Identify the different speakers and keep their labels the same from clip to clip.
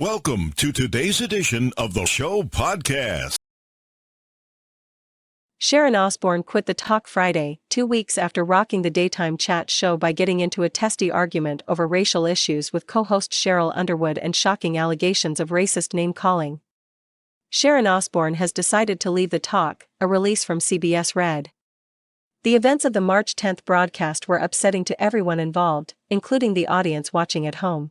Speaker 1: Welcome to today's edition of the show podcast.
Speaker 2: Sharon Osbourne quit the talk Friday, 2 weeks after rocking the daytime chat show by getting into a testy argument over racial issues with co-host Sheryl Underwood and shocking allegations of racist name-calling. Sharon Osbourne has decided to leave the talk, a release from CBS read. The events of the March 10 broadcast were upsetting to everyone involved, including the audience watching at home.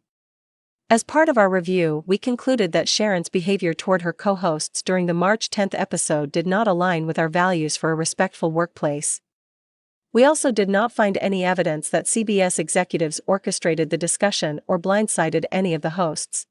Speaker 2: As part of our review, we concluded that Sharon's behavior toward her co-hosts during the March 10 episode did not align with our values for a respectful workplace. We also did not find any evidence that CBS executives orchestrated the discussion or blindsided any of the hosts.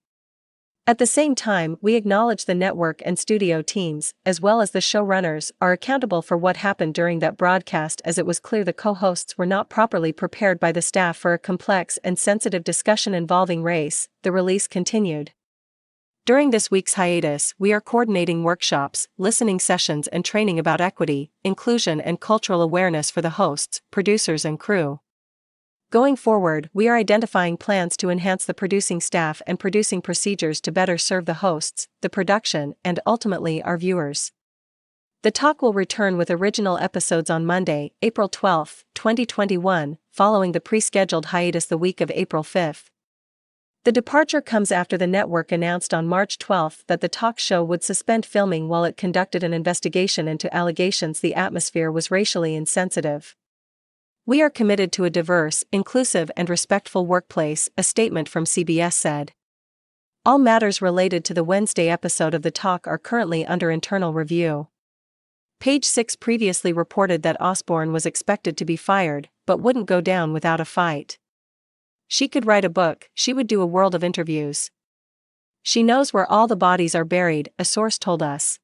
Speaker 2: At the same time, we acknowledge the network and studio teams, as well as the showrunners, are accountable for what happened during that broadcast, as it was clear the co-hosts were not properly prepared by the staff for a complex and sensitive discussion involving race, the release continued. During this week's hiatus, we are coordinating workshops, listening sessions and training about equity, inclusion and cultural awareness for the hosts, producers and crew. Going forward, we are identifying plans to enhance the producing staff and producing procedures to better serve the hosts, the production, and ultimately our viewers. The talk will return with original episodes on Monday, April 12, 2021, following the pre-scheduled hiatus the week of April 5. The departure comes after the network announced on March 12 that the talk show would suspend filming while it conducted an investigation into allegations the atmosphere was racially insensitive. We are committed to a diverse, inclusive and respectful workplace, a statement from CBS said. All matters related to the Wednesday episode of the talk are currently under internal review. Page 6 previously reported that Osbourne was expected to be fired, but wouldn't go down without a fight. She could write a book, she would do a world of interviews. She knows where all the bodies are buried, a source told us.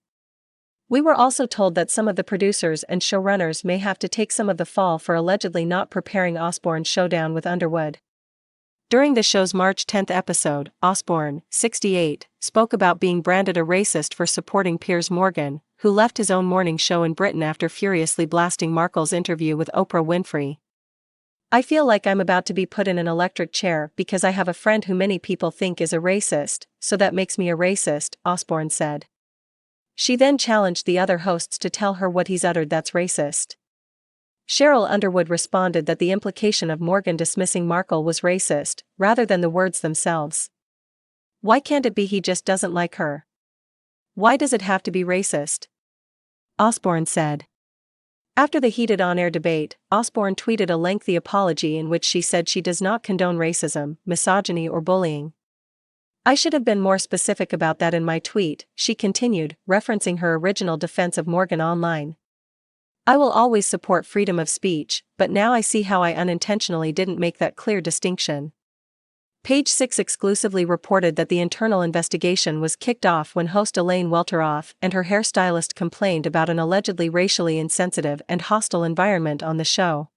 Speaker 2: We were also told that some of the producers and showrunners may have to take some of the fall for allegedly not preparing Osbourne's showdown with Underwood. During the show's March 10 episode, Osbourne, 68, spoke about being branded a racist for supporting Piers Morgan, who left his own morning show in Britain after furiously blasting Markle's interview with Oprah Winfrey. I feel like I'm about to be put in an electric chair because I have a friend who many people think is a racist, so that makes me a racist, Osbourne said. She then challenged the other hosts to tell her what he's uttered that's racist. Sheryl Underwood responded that the implication of Morgan dismissing Markle was racist, rather than the words themselves. Why can't it be he just doesn't like her? Why does it have to be racist? Osbourne said. After the heated on-air debate, Osbourne tweeted a lengthy apology in which she said she does not condone racism, misogyny or bullying. I should have been more specific about that in my tweet, she continued, referencing her original defense of Morgan online. I will always support freedom of speech, but now I see how I unintentionally didn't make that clear distinction. Page 6 exclusively reported that the internal investigation was kicked off when host Elaine Welteroth and her hairstylist complained about an allegedly racially insensitive and hostile environment on the show.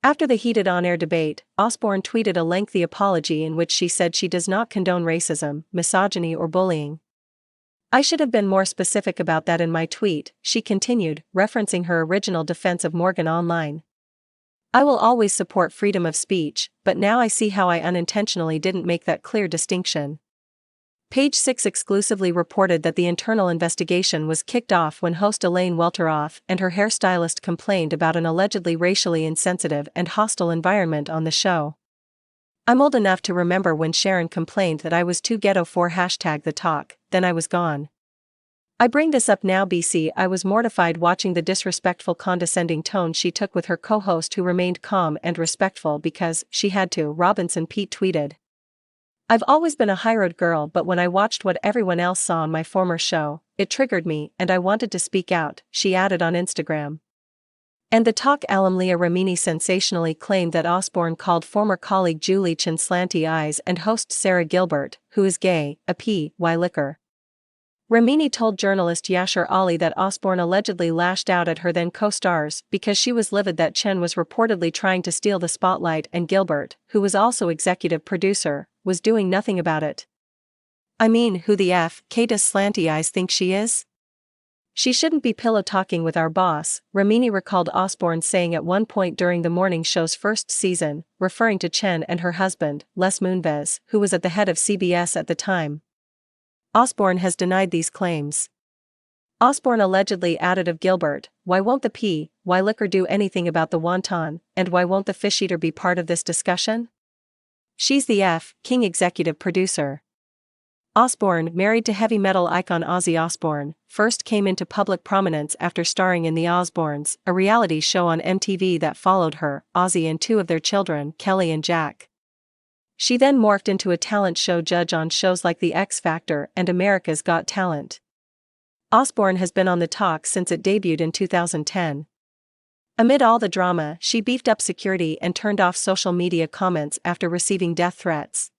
Speaker 2: After the heated on-air debate, Osbourne tweeted a lengthy apology in which she said she does not condone racism, misogyny or bullying. I should have been more specific about that in my tweet, she continued, referencing her original defense of Morgan online. I will always support freedom of speech, but now I see how I unintentionally didn't make that clear distinction. Page 6 exclusively reported that the internal investigation was kicked off when host Elaine Welteroth and her hairstylist complained about an allegedly racially insensitive and hostile environment on the show. I'm old enough to remember when Sharon complained that I was too ghetto for #the talk, then I was gone. I bring this up now BC I was mortified watching the disrespectful condescending tone she took with her co-host who remained calm and respectful because she had to, Robinson Pete tweeted. I've always been a high-road girl, but when I watched what everyone else saw on my former show, it triggered me and I wanted to speak out, she added on Instagram. And the talk alum Leah Remini sensationally claimed that Osbourne called former colleague Julie Chen slanty eyes and host Sarah Gilbert, who is gay, a P.Y. liquor. Remini told journalist Yashar Ali that Osbourne allegedly lashed out at her then co-stars because she was livid that Chen was reportedly trying to steal the spotlight and Gilbert, who was also executive producer, was doing nothing about it. I mean, who the F. K does slanty eyes think she is? She shouldn't be pillow talking with our boss, Remini recalled Osbourne saying at one point during the morning show's first season, referring to Chen and her husband, Les Moonves, who was at the head of CBS at the time. Osbourne has denied these claims. Osbourne allegedly added of Gilbert, "Why won't the why liquor do anything about the wonton, and why won't the fish eater be part of this discussion? She's the King executive producer." Osbourne, married to heavy metal icon Ozzy Osbourne, first came into public prominence after starring in The Osbournes, a reality show on MTV that followed her, Ozzy and two of their children, Kelly and Jack. She then morphed into a talent show judge on shows like The X Factor and America's Got Talent. Osbourne has been on the talk since it debuted in 2010. Amid all the drama, she beefed up security and turned off social media comments after receiving death threats.